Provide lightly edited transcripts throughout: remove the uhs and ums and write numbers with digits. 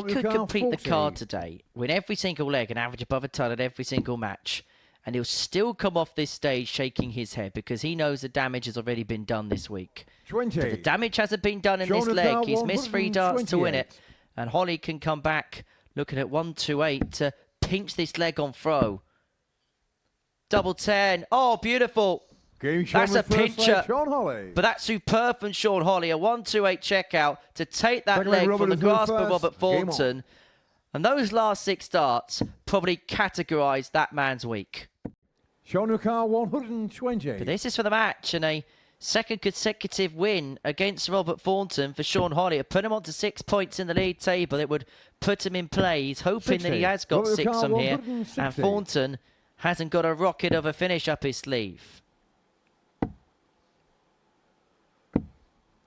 could complete the card today, win every single leg and average above a ton at every single match, and he'll still come off this stage shaking his head because he knows the damage has already been done this week. 20. But the damage hasn't been done in this leg. He's missed 3 darts to win it. And Holly can come back looking at 128 to pinch this leg on throw. Double 10. Oh, beautiful. That's a pincher. But that's superb from Sean Holly. A 128 checkout to take that leg from the grasp of Robert Thornton. And those last 6 darts probably categorise that man's week. Sean Car 120. But this is for the match and a second consecutive win against Robert Thornton for Sean Holly. It put him on to 6 points in the league table. It would put him in play. He's hoping 60. That he has got 6 on here. And Thornton hasn't got a rocket of a finish up his sleeve.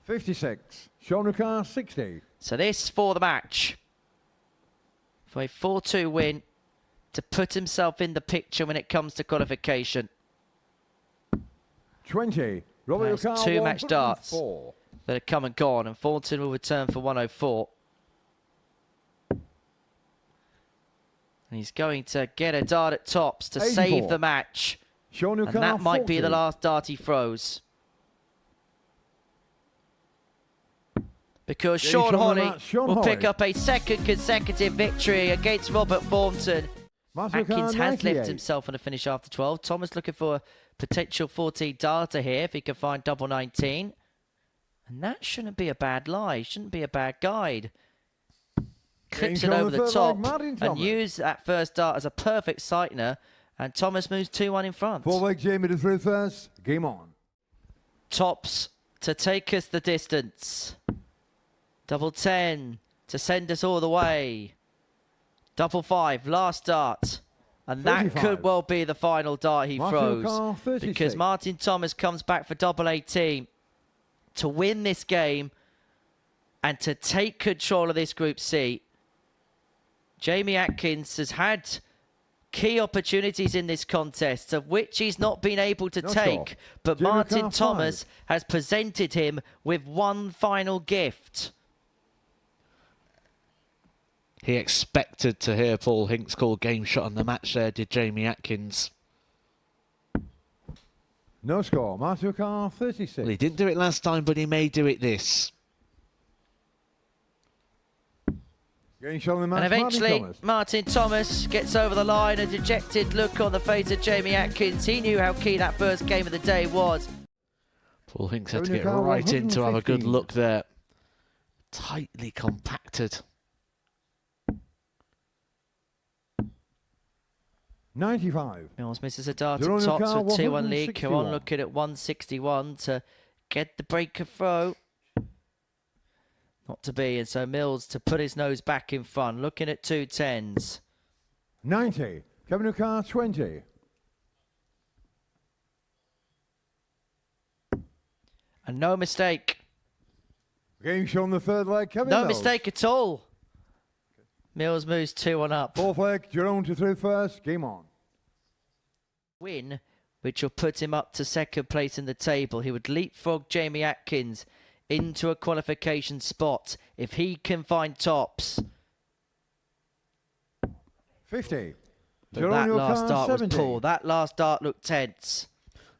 56. Sean Car 60. So this for the match. For a 4-2 win to put himself in the picture when it comes to qualification. 20. There's 2 match darts that have come and gone, and Thornton will return for 104. And he's going to get a dart at tops to 84. Save the match. And that might be the last dart he throws. Because Sean Holly will pick up a second consecutive victory against Robert Thornton. Atkins has left himself on a finish after 12. Thomas looking for a potential 14 darter here if he can find double 19. And that shouldn't be a bad lie. Shouldn't be a bad guide. Clips it over the top and use that first dart as a perfect sightener. And Thomas moves 2-1 in front. 4-leg Jamie to through first. Game on. Tops to take us the distance. Double 10 to send us all the way. Double 5, last dart. And 35. That could well be the final dart he throws. Because Martin Thomas comes back for double 18 to win this game and to take control of this Group C. Jamie Atkins has had key opportunities in this contest, of which he's not been able to take. But Martin Thomas has presented him with one final gift. He expected to hear Paul Hinks call game shot on the match there, did Jamie Atkins. No score. Martin Car 36. Well, he didn't do it last time, but he may do it this. And eventually, Martin Thomas gets over the line. A dejected look on the face of Jamie Atkins. He knew how key that first game of the day was. Paul Hinks had to get right in to have a good look there. Tightly compacted. 95. Mills misses a dart at tops with 2-1 lead. Caron looking at 161 to get the breaker throw. Not to be, and so Mills to put his nose back in front, looking at 2 10s. 90. Kevin Car 20. And no mistake. Game shown the third leg, Kevin No Mills. mistake at all. Mills moves 2-1 up. 4th leg, Jerome to through first. Game on. Win, which will put him up to second place in the table. He would leapfrog Jamie Atkins into a qualification spot if he can find tops. 50. But that last dart was poor. That last dart looked tense.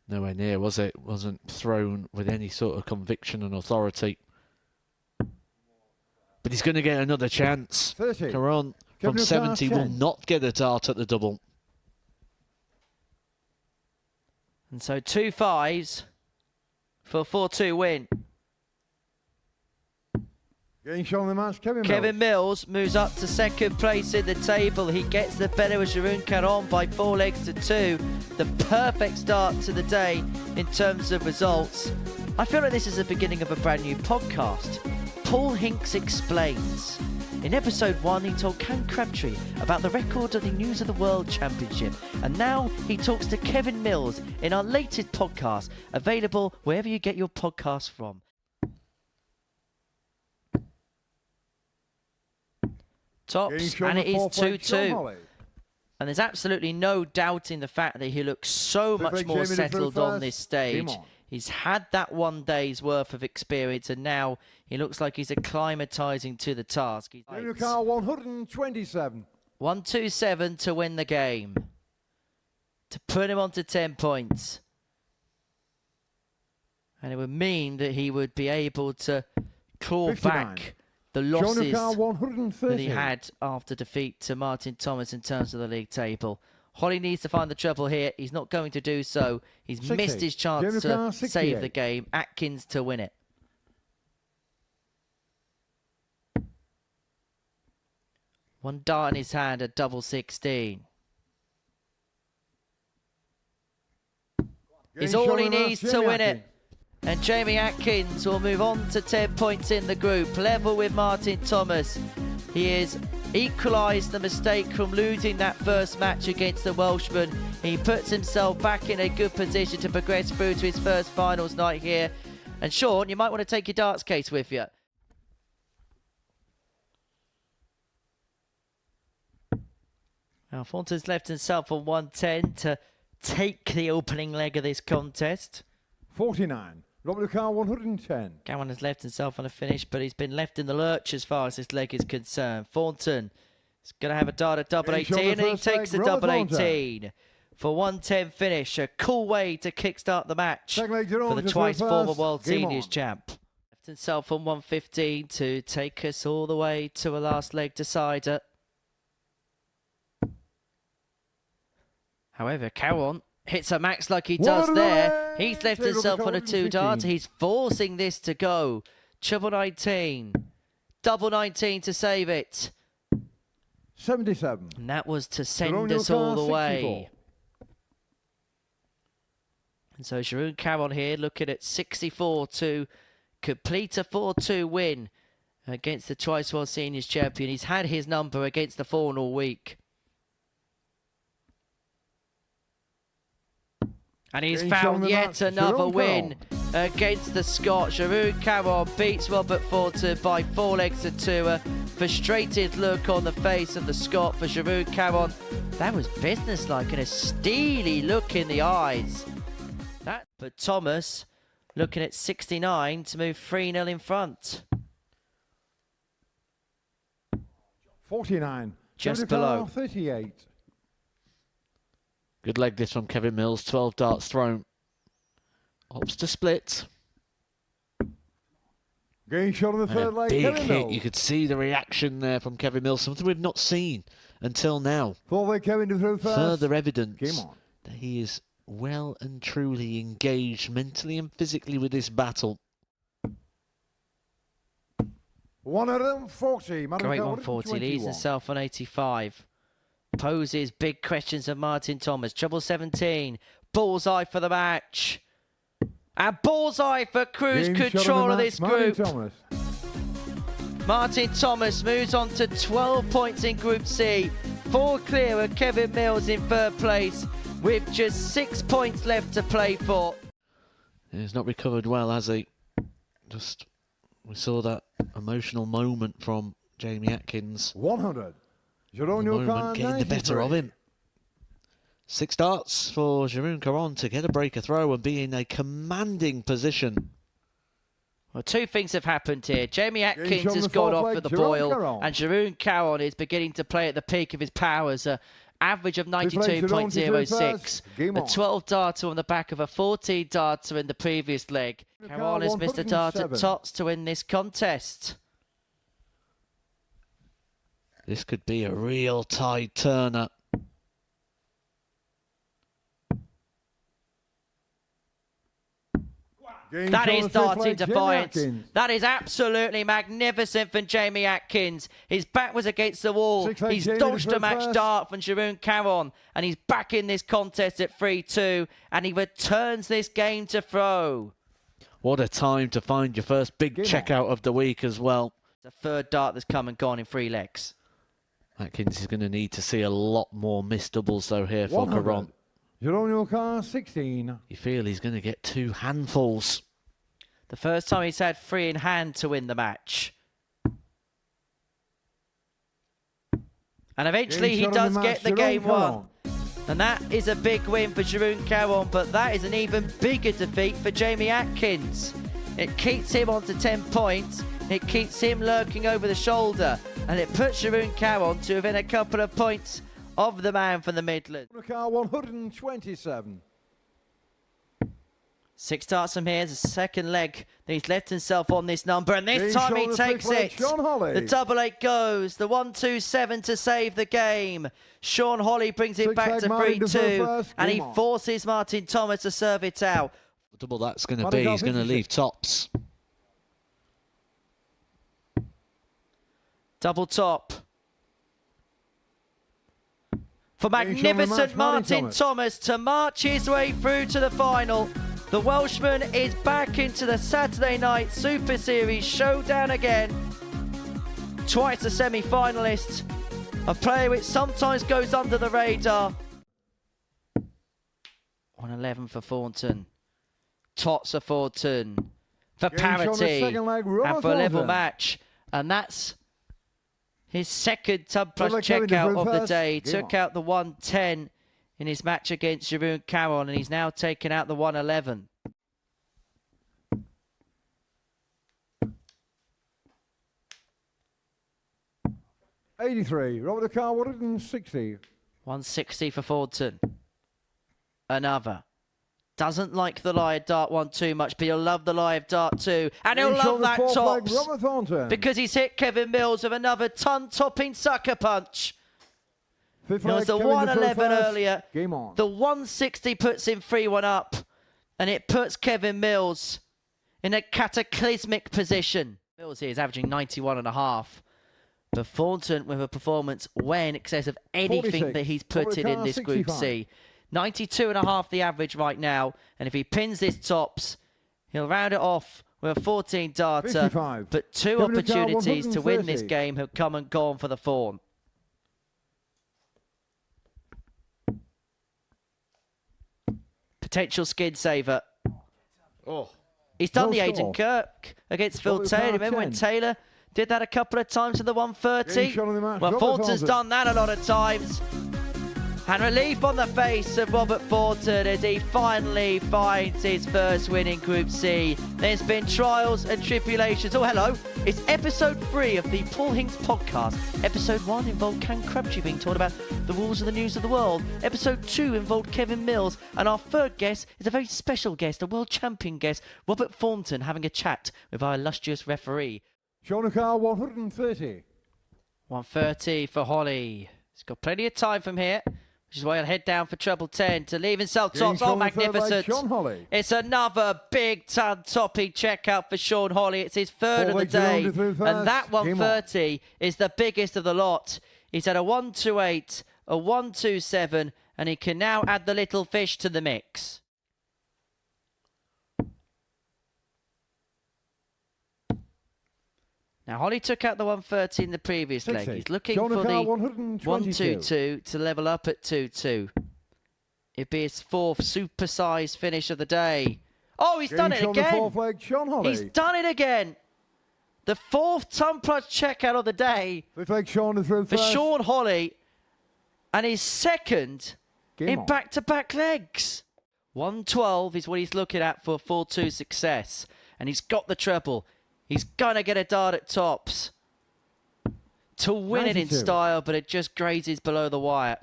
Nowhere near, was it? Wasn't thrown with any sort of conviction and authority. But he's going to get another chance. 30. Caron from 70 will not get a dart at the double. And so 2 5s for a 4-2 win. Getting shown the match, Kevin Mills moves up to second place in the table. He gets the better of Jeroen Caron by 4 legs to 2. The perfect start to the day in terms of results. I feel like this is the beginning of a brand new podcast. Paul Hinks Explains. In episode 1, he told Cam Crabtree about the record of the News of the World Championship. And now he talks to Kevin Mills in our latest podcast, available wherever you get your podcasts from. Tops, and it is 2-2. And there's absolutely no doubt in the fact that he looks so much more settled on this stage. He's had that 1 day's worth of experience, and now he looks like he's acclimatizing to the task. Junior car 127. 127 to win the game, to put him on to 10 points. And it would mean that he would be able to claw 59. back the losses that he 130. had after defeat to Martin Thomas in terms of the league table. Holly needs to find the treble here. He's not going to do so. He's 60. missed his chance to save the game. Atkins to win it. One dart in his hand at double 16. Is all he needs to win it. And Jamie Atkins will move on to 10 points in the group, level with Martin Thomas. He has equalised the mistake from losing that first match against the Welshman. He puts himself back in a good position to progress through to his first finals night here. And Sean, you might want to take your darts case with you. Now, Thornton's left himself on 110 to take the opening leg of this contest. 49. Robert car 110. Gowan has left himself on a finish, but he's been left in the lurch as far as this leg is concerned. Thornton is going to have a dart at double 18, and he takes the double 18 for 110 finish. A cool way to kickstart the match for the twice former World Seniors champ. Left himself on 115 to take us all the way to a last leg decider. However, Caron hits a max like he does there. He's left himself on a 2 dart. He's forcing this to go. Triple 19. Double 19 to save it. 77. And that was to send us all the way. And so Jeroen Caron here looking at 64 to complete a 4-2 win against the twice World Seniors champion. He's had his number against the Fawn all week. And he's found yet another win against the Scot. Jeroen Caron beats Robert Thornton by 4 legs to 2. A frustrated look on the face of the Scot for Jeroen Caron. That was businesslike and a steely look in the eyes. But Thomas looking at 69 to move 3-0 in front. 49. Just below. 38. Good leg this from Kevin Mills. 12 darts thrown. Opts to split. Game shot on the third leg. Big Kevin hit. Mills. You could see the reaction there from Kevin Mills. Something we've not seen until now. Fourth leg Kevin to throw first. Further evidence Game on. that he is well and truly engaged mentally and physically with this battle. 140. Great 140. Leaves himself on 85. Poses big questions of Martin Thomas. Treble 17. Bullseye for the match. And bullseye for cruise control of this group. Martin Thomas moves on to 12 points in Group C. 4 clear of Kevin Mills in third place with just 6 points left to play for. He's not recovered well, has he? We saw that emotional moment from Jamie Atkins. 100. The moment getting the better of him. 6 darts for Jeroen Caron to get a breaker throw and be in a commanding position. Well, 2 things have happened here. Jamie Atkins has gone off at the boil, and Jeroen Caron is beginning to play at the peak of his powers. Average of 92.06. A 12 darter on the back of a 14 darter in the previous leg. Caron has missed a dart at tops to win this contest. This could be a real tide turner. That is darting defiance. That is absolutely magnificent from Jamie Atkins. His back was against the wall. He's dodged a match dart from Jeroen Caron, and he's back in this contest at 3-2, and he returns this game to throw. What a time to find your first big checkout of the week as well. The third dart that's come and gone in 3 legs. Atkins is going to need to see a lot more missed doubles though here for Caron. Jeroen Caron 16. You feel he's going to get 2 handfuls. The first time he's had 3 in hand to win the match. And eventually he does get the game won. And that is a big win for Jeroen Caron, but that is an even bigger defeat for Jamie Atkins. It keeps him on to 10 points. It keeps him lurking over the shoulder. And it puts Jeroen Caron to within a couple of points of the man from the Midlands. Car 127. 6 starts from here. It's the second leg that he's left himself on this number. And this Being time he shown the takes fifth leg, it. Sean Holly. The double 8 goes. The 1-2-7 to save the game. Sean Holly brings it Six back leg to Martin 3-2. first. And he Game on. forces Martin Thomas to serve it out. The double that's going to Martin be, he's going to 56. leave tops. Double top. For Being shown the magnificent match, Martin Thomas to march his way through to the final. The Welshman is back into the Saturday Night Super Series showdown again. Twice a semi-finalist. A player which sometimes goes under the radar. 111 for Thornton. Tots for Thornton. For Game shown the parity. second leg, And Robert for a level Thornton. match. And that's his second Tub Plus like Kevin checkout Devlin of the first. day. He Game took on. out the 110 in his match against Jeroen Caron, and he's now taken out the 111. '83. Robert the car 160. 160 for Thornton. Another. Doesn't like the live dart one too much, but he'll love the live dart too. And he'll Being love shown the that fourth leg, tops. Robert Thornton. Because he's hit Kevin Mills with another ton-topping sucker punch. Fifth There leg, was the Kevin 111 first. earlier. Game on. The 160 puts him 3-1 up. And it puts Kevin Mills in a cataclysmic position. Mills here is averaging 91.5. But Thornton with a performance way in excess of anything 46. that he's put in this Group 65. C. 92.5 the average right now. And if he pins this tops, he'll round it off with a 14 darter. 55. But 2 Kevin O'Carroll, opportunities to win this 130. game have come and gone for the Fawn. Potential skid saver. Oh. He's done No the score. Aiden Kirk against Phil Double Taylor. power Remember when 10. Taylor did that a couple of times in the 130? Game shot on the match, Well, Robert Thornton's Thornton. done that a lot of times. And relief on the face of Robert Thornton as he finally finds his first win in Group C. There's been trials and tribulations. Oh, hello. It's episode 3 of the Paul Hinks podcast. Episode 1 involved Ken Crabtree being told about the rules of the news of the world. Episode 2 involved Kevin Mills. And our third guest is a very special guest, a world champion guest, Robert Thornton, having a chat with our illustrious referee. Sean O'Carroll 130. 130 for Holly. He's got plenty of time from here, which is why he'll head down for treble 10 to leave himself Game tops. Oh, shown the third leg, magnificent. Sean Holly. It's another big ton-topping checkout for Sean Holly. It's his third Four of the legs day. around through first. And that Game on. 130 is the biggest of the lot. He's had a 128, a 127, and he can now add the little fish to the mix. Now, Holly took out the 130 in the previous leg. 60. He's looking Sean for the O'Carroll 122. 1-2-2 to level up at 2-2. It'd be his 4th supersized finish of the day. Oh, he's done Game it shot on the again. fourth leg, Sean Holly. He's done it again. The 4th ton plus checkout of the day Fifth leg, Sean through for first. Sean Holly. And his second Game in on. back-to-back legs. 112 is what he's looking at for a 4-2 success. And he's got the treble. He's going to get a dart at tops to win it in 92. style, but it just grazes below the wire.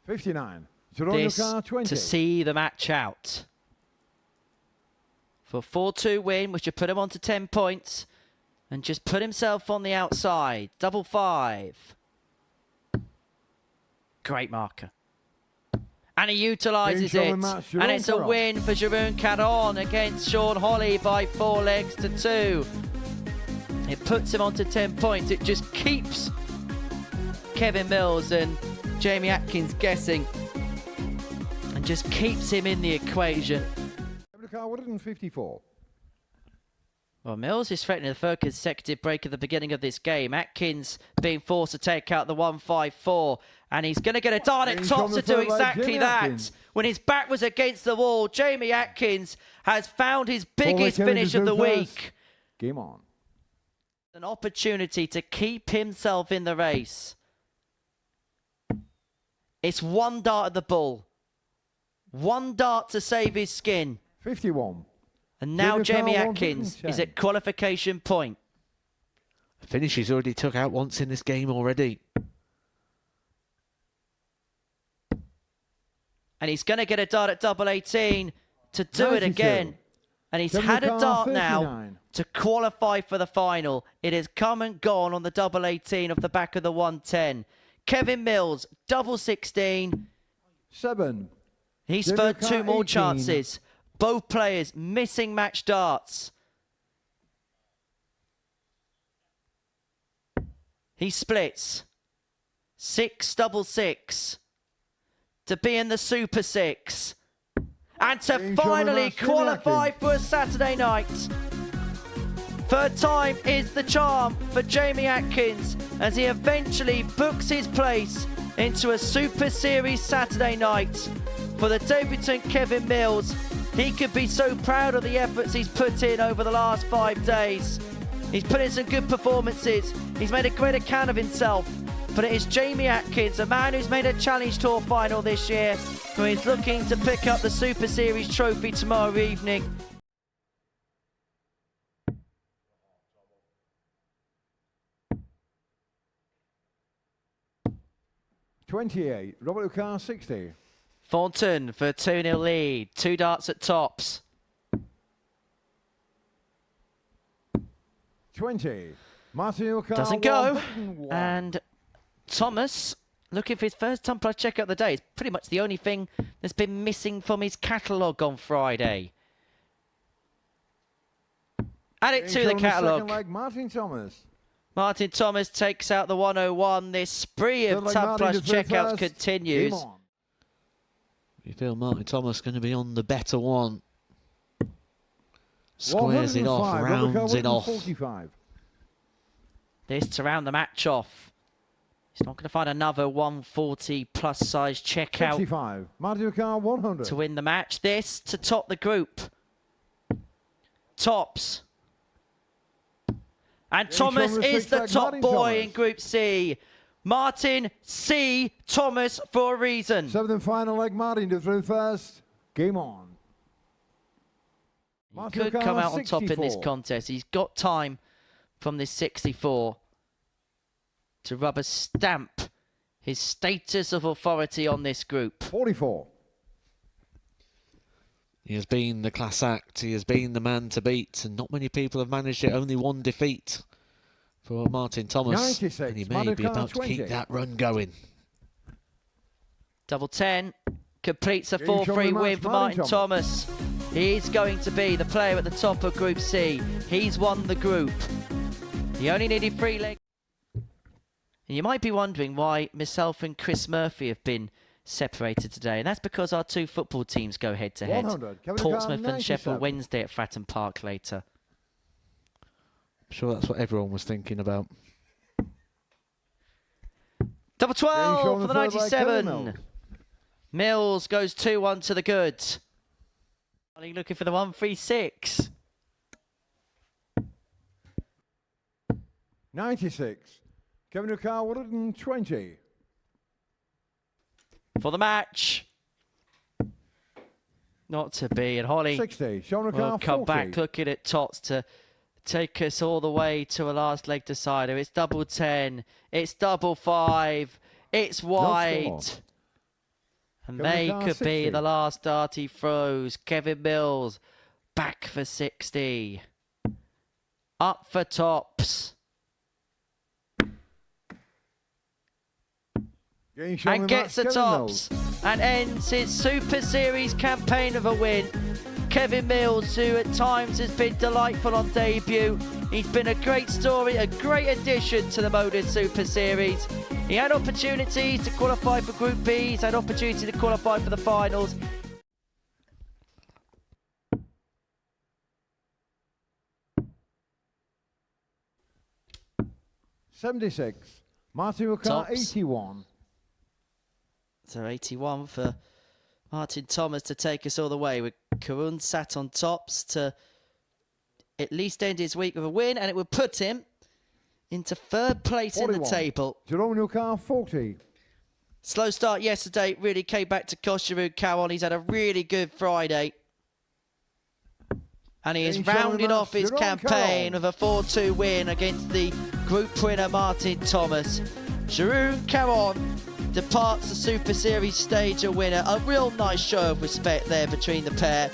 '59. Jerome This O'Carroll 20. to see the match out. For a 4-2 win, which would put him on to 10 points and just put himself on the outside. Double 5. Great marker. And he utilises Being shown it. in match, And Jeroen it's a Caron. win for Jeroen Caron against Sean Holly by 4 legs to 2. It puts him on to 10 points. It just keeps Kevin Mills and Jamie Atkins guessing and just keeps him in the equation. O'Carroll 154. Well, Mills is threatening the third consecutive break at the beginning of this game. Atkins being forced to take out the 154. And he's going to get a dart at He's tops on the to do third leg, exactly Jamie that. Atkins. When his back was against the wall, Jamie Atkins has found his Four leg, biggest Kevin finish of the through first. week. Game on. An opportunity to keep himself in the race. It's one dart at the bull. One dart to save his skin. 51. And now Jimmy Jamie Carr, Atkins 110. is at qualification point. Finish he's already took out once in this game already. And he's going to get a dart at double 18 to do it 92. again. And he's Jimmy had a Carr, dart now 39. to qualify for the final. It has come and gone on the double 18 off the back of the 110. Kevin Mills, double 16. 7. He Jimmy spurred Carr, two more 18. chances. Both players missing match darts. He splits. 6 double 6 to be in the Super 6 and to Being finally shown on qualify Atkins. for a Saturday night. Third time is the charm for Jamie Atkins as he eventually books his place into a Super Series Saturday night. For the debutant Kevin Mills, he could be so proud of the efforts he's put in over the last 5 days. He's put in some good performances. He's made a great account of himself. But it is Jamie Atkins, a man who's made a Challenge Tour final this year, who is looking to pick up the Super Series trophy tomorrow evening. $28. Robert Carr, 60. Thornton for 2-0 lead. 2 darts at tops. 20. Martin O'Carr, Doesn't go. 101. And Thomas, looking for his first ton plus checkout of the day. It's pretty much the only thing that's been missing from his catalogue on Friday. Add it Being to the shown on second catalogue. leg, Martin Thomas. Martin Thomas takes out the 101. This spree of Third leg, ton Martin plus to third checkouts first. continues. Game on. You feel Martin Thomas going to be on the better one. Squares it off, 105. Robert Carr, rounds it off. 145. This to round the match off. He's not going to find another 140 plus size checkout 65. Martin O'Carr, 100. to win the match. This to top the group. Tops. And Thomas Thomas is takes the back top Martin boy Thomas. in Group C. Martin C. Thomas for a reason. 7th and final leg, Martin to through first. Game on. He Martin could O'Carr, come out on top in this 64. contest. He's got time from this 64 to rubber stamp his status of authority on this group. 44. He has been the class act. He has been the man to beat. And not many people have managed it. Only one defeat for Martin Thomas. 96. And he may Martin be O'Carr, about to 20. keep that run going. Double 10 completes a Being shown 4-3 the win match, for Martin Martin Thomas. He's going to be the player at the top of Group C. He's won the group. He only needed 3 legs. And you might be wondering why myself and Chris Murphy have been separated today. And that's because our 2 football teams go head to head. 100. Kevin Portsmouth O'Carr, and Sheffield 97. Wednesday at Fratton Park later. I'm sure that's what everyone was thinking about. Double Being 12 shown for the third leg, Kevin 97. Mills. Mills goes 2-1 to the good. Looking for the 136. 96. Kevin O'Carr, 120. For the match. Not to be. And Holly 60. Sean O'Carr, will come 40. back looking at Tots to take us all the way to a last leg decider. It's double 10. It's double 5. It's wide. score. And Kevin they O'Carr, could be 60. the last dart he throws. Kevin Mills back for 60. Up for tops. Getting shown And the gets the match, Kevin Mills. tops and ends his Super Series campaign of a win. Kevin Mills, who at times has been delightful on debut. He's been a great story, a great addition to the Motor Super Series. He had opportunities to qualify for Group B. He's had opportunity to qualify for the finals. $76. Martin O'Carr, Tops. 81. So 81 for Martin Thomas to take us all the way, with Karun sat on tops to at least end his week with a win, and it would put him into third place in the 41. table. Jerome Newcar, 40. Slow start yesterday, really came back to cost Jeroen Caron. He's had a really good Friday. And he is He's showing rounding us off his Jeroen campaign Caron. with a 4-2 win against the group winner Martin Thomas. Jeroen Caron departs the Super Series stage a winner. A real nice show of respect there between the pair.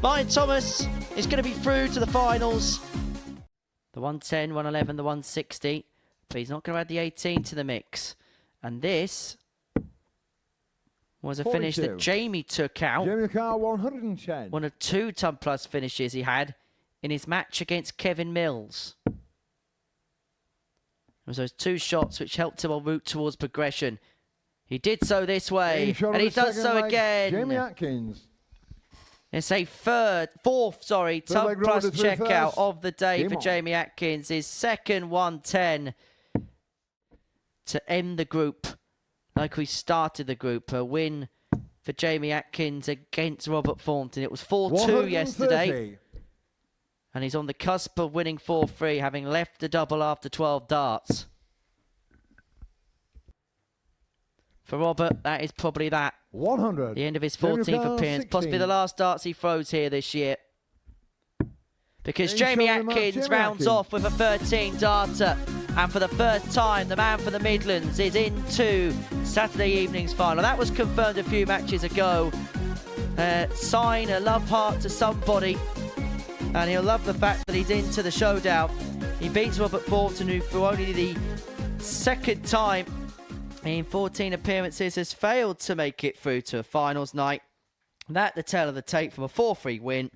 Martin Thomas is going to be through to the finals. The 110, 111, the 160. But he's not going to add the 18 to the mix. And this was a finish that 42. Jamie took out. Jamie Carr, 110. One of 2 ton plus finishes he had in his match against Kevin Mills. It was those 2 shots which helped him en route towards progression. He did so this way, Shot and on he the does second so leg, again. Jamie Atkins. It's a fourth Third ton leg plus roller through checkout first. of the day Game for on. Jamie Atkins. His second 110 to end the group like we started the group. A win for Jamie Atkins against Robert Thornton. It was 4-2 yesterday. 130. And he's on the cusp of winning 4-3, having left the double after 12 darts. For Robert, that is probably that. 100. The end of his Jamie 14th Carr, appearance. 16. Possibly the last darts he throws here this year. Because He's Jamie showing him up, Atkins Jamie rounds Atkins. off with a 13 darter. And for the first time, the man from the Midlands is into Saturday evening's final. That was confirmed a few matches ago. Sign a love heart to somebody. And he'll love the fact that he's into the showdown. He beats Robert Thornton, who for only the second time in 14 appearances has failed to make it through to a finals night. That the tale of the tape from a 4-3 win.